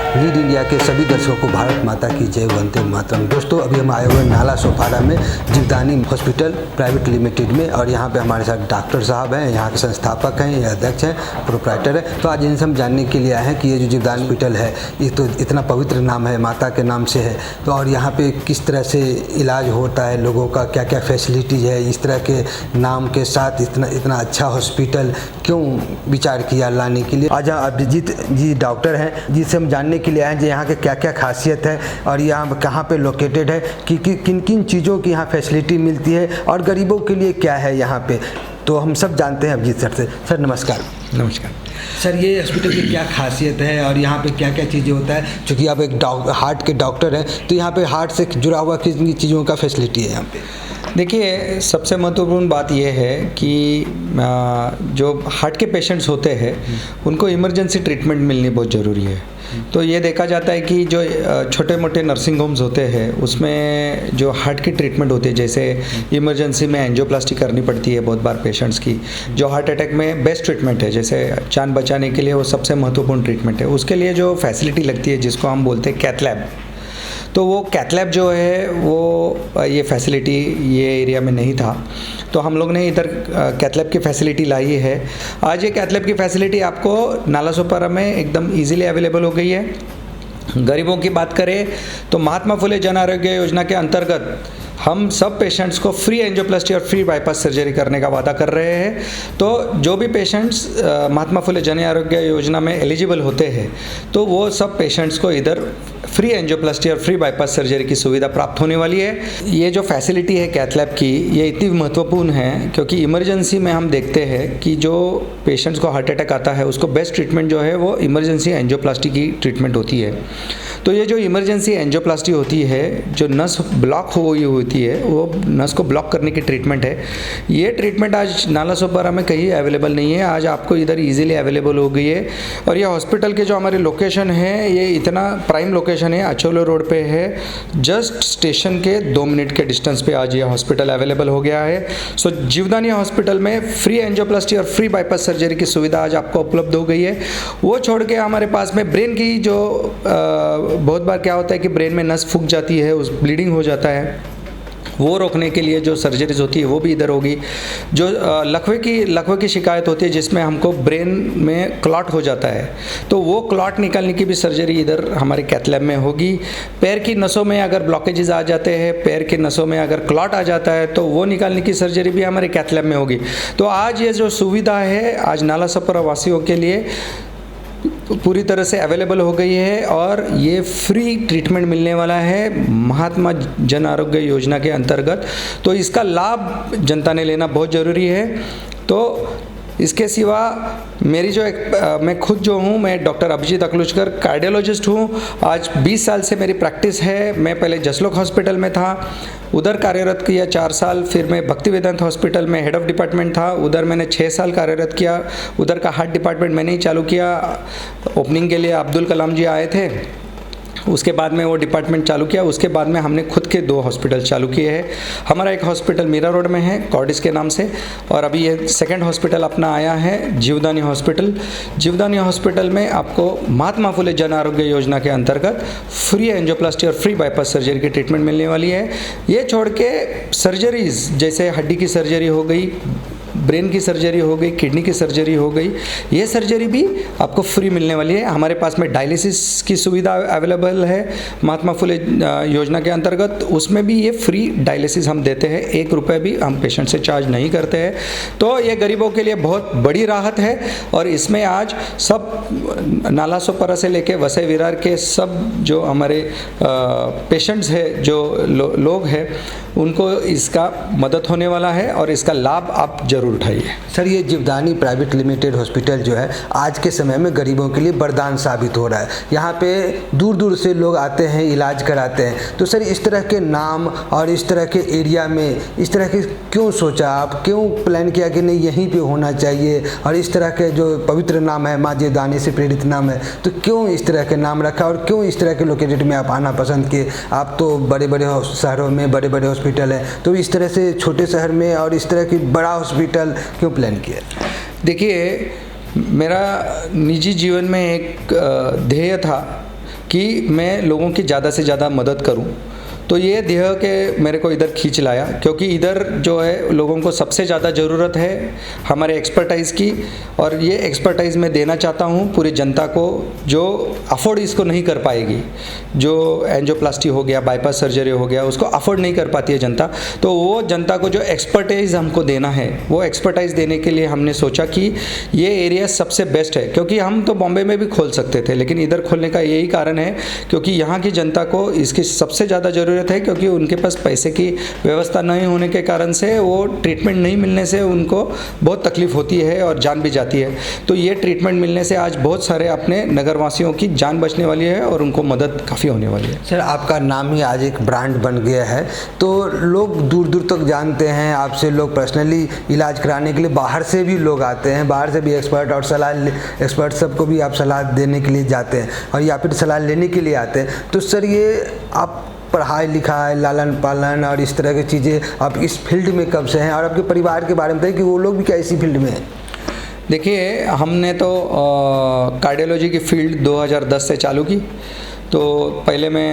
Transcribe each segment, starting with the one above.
Lead India के सभी दर्शकों को भारत माता की जय, वंदे मातरम। दोस्तों, अभी हम आए हुए नाला सोपारा में जीवदानी हॉस्पिटल प्राइवेट लिमिटेड में, और यहाँ पे हमारे साथ डॉक्टर साहब हैं, यहाँ के संस्थापक हैं, ये अध्यक्ष हैं, प्रोप्राइटर है। तो आज इनसे हम जानने के लिए आए हैं कि ये जो जीवदानी हॉस्पिटल है, ये तो इतना पवित्र नाम है, माता के नाम से है, तो और यहाँ पे किस तरह से इलाज होता है लोगों का, क्या क्या फैसिलिटीज़ है, इस तरह के नाम के साथ इतना अच्छा हॉस्पिटल क्यों विचार किया लाने के लिए। आज अभिजीत जी डॉक्टर हैं, जिससे हम जानने के लिए आए हैं यहाँ के क्या क्या खासियत है और यहाँ कहाँ पे लोकेटेड है, कि किन किन चीज़ों की यहाँ फैसिलिटी मिलती है और गरीबों के लिए क्या है यहाँ पे। तो हम सब जानते हैं अभिजीत सर से। सर नमस्कार। नमस्कार सर, ये हॉस्पिटल की क्या खासियत है और यहाँ पे क्या क्या चीज़ें होता है? क्योंकि आप एक हार्ट के डॉक्टर हैं, तो यहाँ पे हार्ट से जुड़ा हुआ किन चीज़ों का फैसिलिटी है यहाँ पे? देखिए, सबसे महत्वपूर्ण बात यह है कि जो हार्ट के पेशेंट्स होते हैं उनको इमरजेंसी ट्रीटमेंट मिलनी बहुत ज़रूरी है। तो ये देखा जाता है कि जो छोटे मोटे नर्सिंग होम्स होते हैं उसमें जो हार्ट की ट्रीटमेंट होती है, जैसे इमरजेंसी में एंजियोप्लास्टी करनी पड़ती है बहुत बार पेशेंट्स की, जो हार्ट अटैक में बेस्ट ट्रीटमेंट है, जैसे जान बचाने के लिए वो सबसे महत्वपूर्ण ट्रीटमेंट है। उसके लिए जो फैसिलिटी लगती है जिसको हम बोलते हैं कैथ लैब, तो वो कैथ लैब जो है वो ये फैसिलिटी ये एरिया में नहीं था, तो हम लोग ने इधर कैथ लैब की फैसिलिटी लाई है। आज ये कैथ लैब की फैसिलिटी आपको नाला सोपारा में एकदम इजीली अवेलेबल हो गई है। गरीबों की बात करें तो महात्मा फुले जन आरोग्य योजना के अंतर्गत हम सब पेशेंट्स को फ्री एंजियोप्लास्टी और फ्री बाईपास सर्जरी करने का वादा कर रहे हैं। तो जो भी पेशेंट्स महात्मा फुले जन आरोग्य योजना में एलिजिबल होते हैं तो वो सब पेशेंट्स को इधर फ्री एंजियोप्लास्टी और फ्री बाईपास सर्जरी की सुविधा प्राप्त होने वाली है। ये जो फैसिलिटी है कैथ लैब की, ये इतनी महत्वपूर्ण है क्योंकि इमरजेंसी में हम देखते हैं कि जो पेशेंट्स को हार्ट अटैक आता है उसको बेस्ट ट्रीटमेंट जो है वो इमरजेंसी एंजियोप्लास्टी की ट्रीटमेंट होती है। तो ये जो इमरजेंसी एंजियोप्लास्टी होती है, जो नस ब्लॉक हुई होती है, वो नस को ब्लॉक करने की ट्रीटमेंट है। ये ट्रीटमेंट आज नाला सोपारा में कहीं अवेलेबल नहीं है, आज आपको इधर इजीली अवेलेबल हो गई है। और ये हॉस्पिटल के जो हमारी लोकेशन है, ये इतना प्राइम लोकेशन है, अचोले रोड पे है, जस्ट स्टेशन के 2 मिनट के डिस्टेंस पे आज ये हॉस्पिटल अवेलेबल हो गया है। सो जीवदानी हॉस्पिटल में फ्री एंजियोप्लास्टी और फ्री बाईपास सर्जरी की सुविधा आज आपको उपलब्ध हो गई है। वो छोड़ के हमारे पास में ब्रेन की जो बहुत बार क्या होता है कि ब्रेन में नस फूक जाती है, उस ब्लीडिंग हो जाता है, वो रोकने के लिए जो सर्जरीज होती है वो भी इधर होगी। जो लकवे की शिकायत होती है जिसमें हमको ब्रेन में क्लॉट हो जाता है, तो वो क्लॉट निकालने की भी सर्जरी इधर हमारे कैथ लैब में होगी। पैर की नसों में अगर ब्लॉकेजेस आ जाते हैं, पैर की नसों में अगर क्लॉट आ जाता है तो वो निकालने की सर्जरी भी हमारे कैथ लैब में होगी। तो आज ये जो सुविधा है आज नाला सोपारा वासियों के लिए पूरी तरह से अवेलेबल हो गई है और ये फ्री ट्रीटमेंट मिलने वाला है महात्मा जन आरोग्य योजना के अंतर्गत। तो इसका लाभ जनता ने लेना बहुत ज़रूरी है। तो इसके सिवा मेरी जो मैं खुद जो हूँ, मैं डॉक्टर अभिजीत अकलुचकर कार्डियोलॉजिस्ट हूँ। आज 20 साल से मेरी प्रैक्टिस है। मैं पहले जसलोक हॉस्पिटल में था, उधर कार्यरत किया 4 साल। फिर मैं भक्ति वेदांत हॉस्पिटल में हेड ऑफ डिपार्टमेंट था, उधर मैंने 6 साल कार्यरत किया। उधर का हार्ट डिपार्टमेंट मैंने ही चालू किया। ओपनिंग के लिए अब्दुल कलाम जी आए थे, उसके बाद में वो डिपार्टमेंट चालू किया। उसके बाद में हमने खुद के 2 हॉस्पिटल चालू किए हैं। हमारा एक हॉस्पिटल मीरा रोड में है कॉर्डिस के नाम से, और अभी ये सेकंड हॉस्पिटल अपना आया है जीवदानी हॉस्पिटल। जीवदानी हॉस्पिटल में आपको महात्मा फुले जन आरोग्य योजना के अंतर्गत फ्री एंजियोप्लास्टी और फ्री बाईपास सर्जरी की ट्रीटमेंट मिलने वाली है। ये छोड़ के सर्जरीज जैसे हड्डी की सर्जरी हो गई, ब्रेन की सर्जरी हो गई, किडनी की सर्जरी हो गई, ये सर्जरी भी आपको फ्री मिलने वाली है। हमारे पास में डायलिसिस की सुविधा अवेलेबल है महात्मा फुले योजना के अंतर्गत, उसमें भी ये फ्री डायलिसिस हम देते हैं, 1 रुपये भी हम पेशेंट से चार्ज नहीं करते हैं। तो ये गरीबों के लिए बहुत बड़ी राहत है और इसमें आज सब नाला सोपारा से लेके वसई विरार के सब जो हमारे पेशेंट्स हैं, जो लोग हैं, उनको इसका मदद होने वाला है और इसका लाभ आप जरूर उठाइए। सर, ये जीवदानी प्राइवेट लिमिटेड हॉस्पिटल जो है आज के समय में गरीबों के लिए वरदान साबित हो रहा है। यहाँ पे दूर दूर से लोग आते हैं, इलाज कराते हैं। तो सर, इस तरह के नाम और इस तरह के एरिया में इस तरह के क्यों सोचा, आप क्यों प्लान किया कि नहीं यहीं पे होना चाहिए, और इस तरह के जो पवित्र नाम है, माँ जीवदानी से प्रेरित नाम है, तो क्यों इस तरह के नाम रखा और क्यों इस तरह के लोकेलिटी में आप आना पसंद किए? आप तो बड़े बड़े शहरों में बड़े बड़े हॉस्पिटल हैं, तो इस तरह से छोटे शहर में और इस तरह की बड़ा हॉस्पिटल क्यों प्लान किया? देखिए, मेरा निजी जीवन में एक ध्येय था कि मैं लोगों की ज़्यादा से ज़्यादा मदद करूं। तो ये ध्येय के मेरे को इधर खींच लाया, क्योंकि इधर जो है लोगों को सबसे ज़्यादा ज़रूरत है हमारे एक्सपर्टाइज़ की, और ये एक्सपर्टाइज़ मैं देना चाहता हूँ पूरी जनता को जो अफोर्ड इसको नहीं कर पाएगी। जो एंजियोप्लास्टी हो गया, बाईपास सर्जरी हो गया, उसको अफोर्ड नहीं कर पाती है जनता। तो वो जनता को जो एक्सपर्टाइज़ हमको देना है, वो एक्सपर्टाइज़ देने के लिए हमने सोचा कि ये एरिया सबसे बेस्ट है। क्योंकि हम तो बॉम्बे में भी खोल सकते थे, लेकिन इधर खोलने का यही कारण है क्योंकि यहाँ की जनता को इसकी सबसे ज़्यादा ज़रूरत है, क्योंकि उनके पास पैसे की व्यवस्था नहीं होने के कारण से वो ट्रीटमेंट नहीं मिलने से उनको बहुत तकलीफ होती है और जान भी जाती है। तो ये ट्रीटमेंट मिलने से आज बहुत सारे अपने नगरवासियों की जान बचने वाली है और उनको मदद काफ़ी होने वाली है। सर, आपका नाम ही आज एक ब्रांड बन गया है, तो लोग दूर दूर तक जानते हैं आपसे। लोग पर्सनली इलाज कराने के लिए बाहर से भी लोग आते हैं, बाहर से भी एक्सपर्ट और एक्सपर्ट सबको भी आप सलाह देने के लिए जाते हैं और या फिर सलाह लेने के लिए आते हैं। तो सर, ये आप पढ़ाई लिखाई, लालन पालन और इस तरह की चीज़ें, आप इस फील्ड में कब से हैं, और आपके परिवार के बारे में बताइए कि वो लोग भी क्या इसी फील्ड में हैं? देखिए, हमने तो कार्डियोलॉजी की फील्ड 2010 से चालू की। तो पहले मैं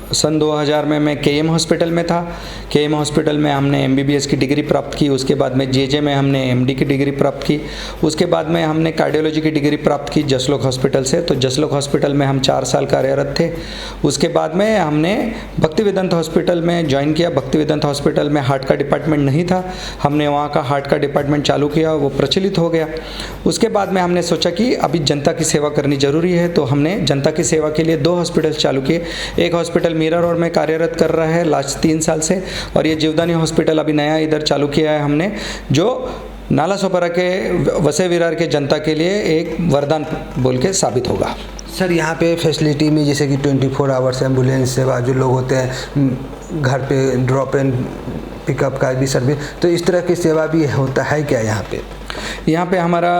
सन 2000 में मैं KM हॉस्पिटल में था। KM हॉस्पिटल में हमने MBBS की डिग्री प्राप्त की। उसके बाद में JJ में हमने MD की डिग्री प्राप्त की। उसके बाद में हमने कार्डियोलॉजी की डिग्री प्राप्त की जसलोक हॉस्पिटल से। तो जसलोक हॉस्पिटल में हम 4 साल कार्यरत थे। उसके बाद में हमने भक्तिवेदांत हॉस्पिटल में ज्वाइन किया। भक्तिवेदांत हॉस्पिटल में हार्ट का डिपार्टमेंट नहीं था, हमने वहाँ का हार्ट का डिपार्टमेंट चालू किया, वो प्रचलित हो गया। उसके बाद में हमने सोचा कि अभी जनता की सेवा करनी ज़रूरी है, तो हमने जनता की सेवा के लिए 2 हॉस्पिटल चालू किए। एक हॉस्पिटल मीरा रोड में कार्यरत कर रहा है लास्ट 3 साल से, और ये जीवदानी हॉस्पिटल अभी नया इधर चालू किया है हमने, जो नालासोपारा के वसई विरार के जनता के लिए एक वरदान बोल के साबित होगा। सर, यहाँ पे फैसिलिटी में जैसे कि 24 आवर्स एम्बुलेंस सेवा, जो लोग होते हैं घर पे ड्रॉप एंड पिकअप का भी सर्विस, तो इस तरह की सेवा भी होता है क्या यहाँ पे? यहाँ पे हमारा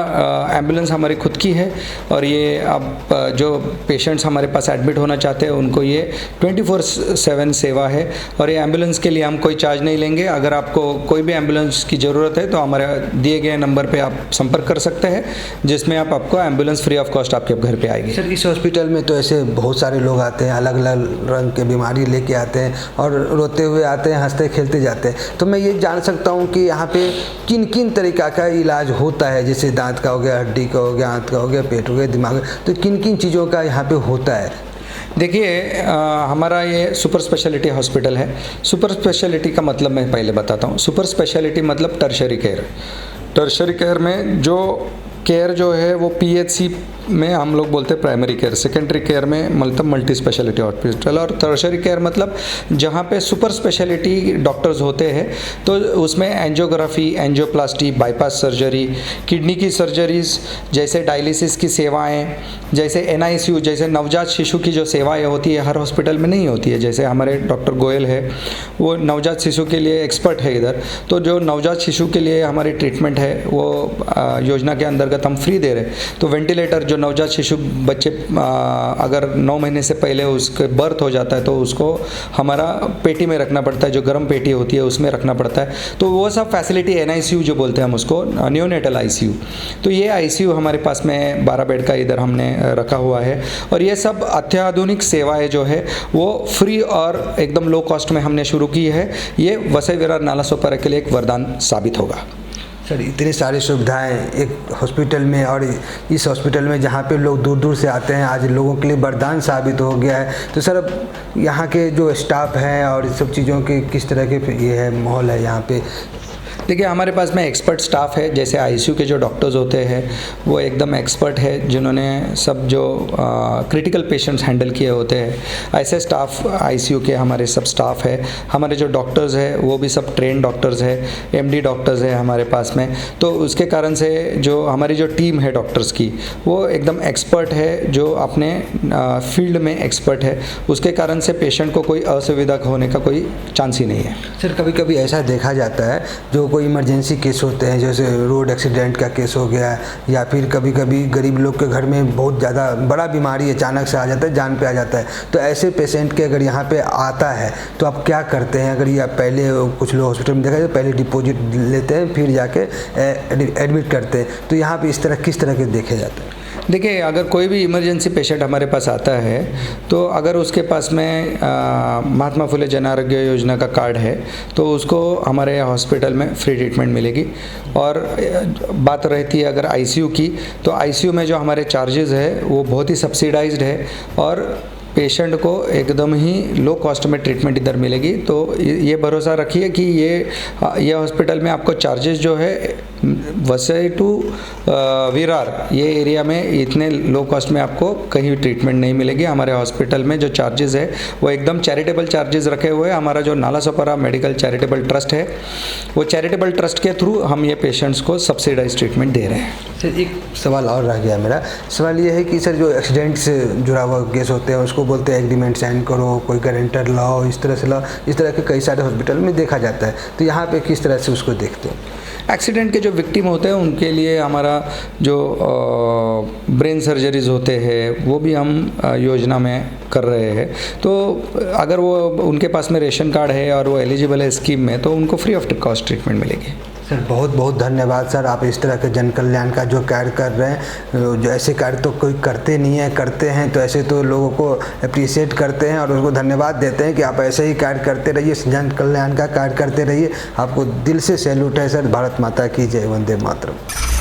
एम्बुलेंस हमारी खुद की है, और ये अब जो पेशेंट्स हमारे पास एडमिट होना चाहते हैं उनको ये 24/7 सेवा है। और ये एम्बुलेंस के लिए हम कोई चार्ज नहीं लेंगे। अगर आपको कोई भी एम्बुलेंस की ज़रूरत है तो हमारे दिए गए नंबर पे आप संपर्क कर सकते हैं, जिसमें आपको एम्बुलेंस फ्री ऑफ कॉस्ट आपके घर पे आएगी। सर, इस हॉस्पिटल में तो ऐसे बहुत सारे लोग आते हैं, अलग अलग रंग के बीमारी लेके आते हैं और रोते हुए आते हैं, हंसते खेलते जाते हैं। तो मैं ये जान सकता हूँ कि यहाँ पे किन किन तरीक़ा का इलाज होता है? जैसे दांत का हो गया, हड्डी का हो गया, आंत का हो गया, पेट हो गया, दिमाग, तो किन किन चीज़ों का यहाँ पे होता है? देखिए, हमारा ये सुपर स्पेशलिटी हॉस्पिटल है। सुपर स्पेशलिटी का मतलब मैं पहले बताता हूँ। सुपर स्पेशलिटी मतलब टर्शरी केयर। टर्शरी केयर में जो केयर जो है वो PHC में हम लोग बोलते हैं प्राइमरी केयर, सेकेंडरी केयर में मतलब मल्टी स्पेशलिटी हॉस्पिटल, और टर्शरी केयर मतलब जहाँ पे सुपर स्पेशलिटी डॉक्टर्स होते हैं। तो उसमें angiography, angioplasty, bypass surgery, kidney की सर्जरीज, जैसे डायलिसिस की सेवाएं, जैसे NICU, जैसे नवजात शिशु की जो सेवाएं होती है हर हॉस्पिटल में नहीं होती है। जैसे हमारे डॉक्टर गोयल है, वो नवजात शिशु के लिए एक्सपर्ट है इधर। तो जो नवजात शिशु के लिए हमारी ट्रीटमेंट है वो योजना के अंतर्गत हम फ्री दे रहे हैं। तो वेंटिलेटर, जो नवजात शिशु बच्चे अगर 9 महीने से पहले उसके बर्थ हो जाता है तो उसको हमारा पेटी में रखना पड़ता है, जो गर्म पेटी होती है उसमें रखना पड़ता है। तो वो सब फैसिलिटी NICU जो बोलते हैं हम उसको, नियोनेटल ICU। तो ये ICU हमारे पास में 12 बेड का इधर हमने रखा हुआ है। और ये सब अत्याधुनिक सेवाएं जो है वो फ्री और एकदम लो कॉस्ट में हमने शुरू की है। ये वसई विरार नालासोपारा के लिए एक वरदान साबित होगा। सर, इतनी सारी सुविधाएं एक हॉस्पिटल में, और इस हॉस्पिटल में जहाँ पे लोग दूर दूर से आते हैं, आज लोगों के लिए वरदान साबित हो गया है। तो सर, अब यहाँ के जो स्टाफ हैं और इस सब चीज़ों के किस तरह के ये है माहौल है यहाँ पे? देखिए, हमारे पास में एक्सपर्ट स्टाफ है। जैसे ICU के जो डॉक्टर्स होते हैं वो एकदम एक्सपर्ट है, जिन्होंने सब जो क्रिटिकल पेशेंट्स हैंडल किए होते हैं, ऐसे स्टाफ ICU के हमारे सब स्टाफ है। हमारे जो डॉक्टर्स हैं वो भी सब ट्रेन डॉक्टर्स है, MD डॉक्टर्स है हमारे पास में। तो उसके कारण से जो हमारी जो टीम है डॉक्टर्स की वो एकदम एक्सपर्ट है, जो अपने फील्ड में एक्सपर्ट है। उसके कारण से पेशेंट को कोई असुविधा होने का कोई चांस ही नहीं है। सर, कभी कभी ऐसा देखा जाता है जो कोई इमरजेंसी केस होते हैं, जैसे रोड एक्सीडेंट का केस हो गया, या फिर कभी कभी गरीब लोग के घर में बहुत ज़्यादा बड़ा बीमारी अचानक से आ जाता है, जान पे आ जाता है। तो ऐसे पेशेंट के अगर यहाँ पे आता है तो आप क्या करते हैं? अगर ये पहले कुछ लोग हॉस्पिटल में देखा जाए पहले डिपॉजिट लेते हैं फिर जाके एडमिट करते हैं, तो यहाँ पे इस तरह किस तरह के देखे जाते हैं? देखिए, अगर कोई भी इमरजेंसी पेशेंट हमारे पास आता है तो अगर उसके पास में महात्मा फुले जन आरोग्य योजना का कार्ड है तो उसको हमारे हॉस्पिटल में फ्री ट्रीटमेंट मिलेगी। और बात रहती है अगर आईसीयू की, तो आईसीयू में जो हमारे चार्जेस है वो बहुत ही सब्सिडाइज्ड है और पेशेंट को एकदम ही लो कॉस्ट में ट्रीटमेंट इधर मिलेगी। तो ये भरोसा रखिए कि ये हॉस्पिटल में आपको चार्जेस जो है वसई टू विरार ये एरिया में इतने लो कॉस्ट में आपको कहीं भी ट्रीटमेंट नहीं मिलेगी। हमारे हॉस्पिटल में जो चार्जेस है वो एकदम चैरिटेबल चार्जेस रखे हुए हैं। हमारा जो नालासोपारा मेडिकल चैरिटेबल ट्रस्ट है, वो चैरिटेबल ट्रस्ट के थ्रू हम ये पेशेंट्स को सब्सिडाइज ट्रीटमेंट दे रहे हैं। सर, एक सवाल और रह गया मेरा। सवाल ये है कि सर, जो एक्सीडेंट से जुड़ा हुआ केस होते हैं उसको बोलते हैं एग्रीमेंट साइन करो, कोई गारंटर लाओ, इस तरह से लाओ, इस तरह के कई सारे हॉस्पिटल में देखा जाता है। तो यहाँ पे किस तरह से उसको देखते हैं? एक्सीडेंट के जो विक्टिम होते हैं उनके लिए हमारा जो ब्रेन सर्जरीज होते हैं वो भी हम योजना में कर रहे हैं। तो अगर वो उनके पास में रेशन कार्ड है और वो एलिजिबल है स्कीम में, तो उनको फ्री ऑफ कॉस्ट ट्रीटमेंट मिलेगी। सर, बहुत बहुत धन्यवाद सर, आप इस तरह के जन कल्याण का जो कार्य कर रहे हैं। जो ऐसे कार्य तो कोई करते नहीं है, करते हैं तो ऐसे तो लोगों को अप्रिशिएट करते हैं और उसको धन्यवाद देते हैं कि आप ऐसे ही कार्य करते रहिए, जन कल्याण का कार्य करते रहिए। आपको दिल से सैल्यूट है सर। भारत माता की जय, वंदे मातरम।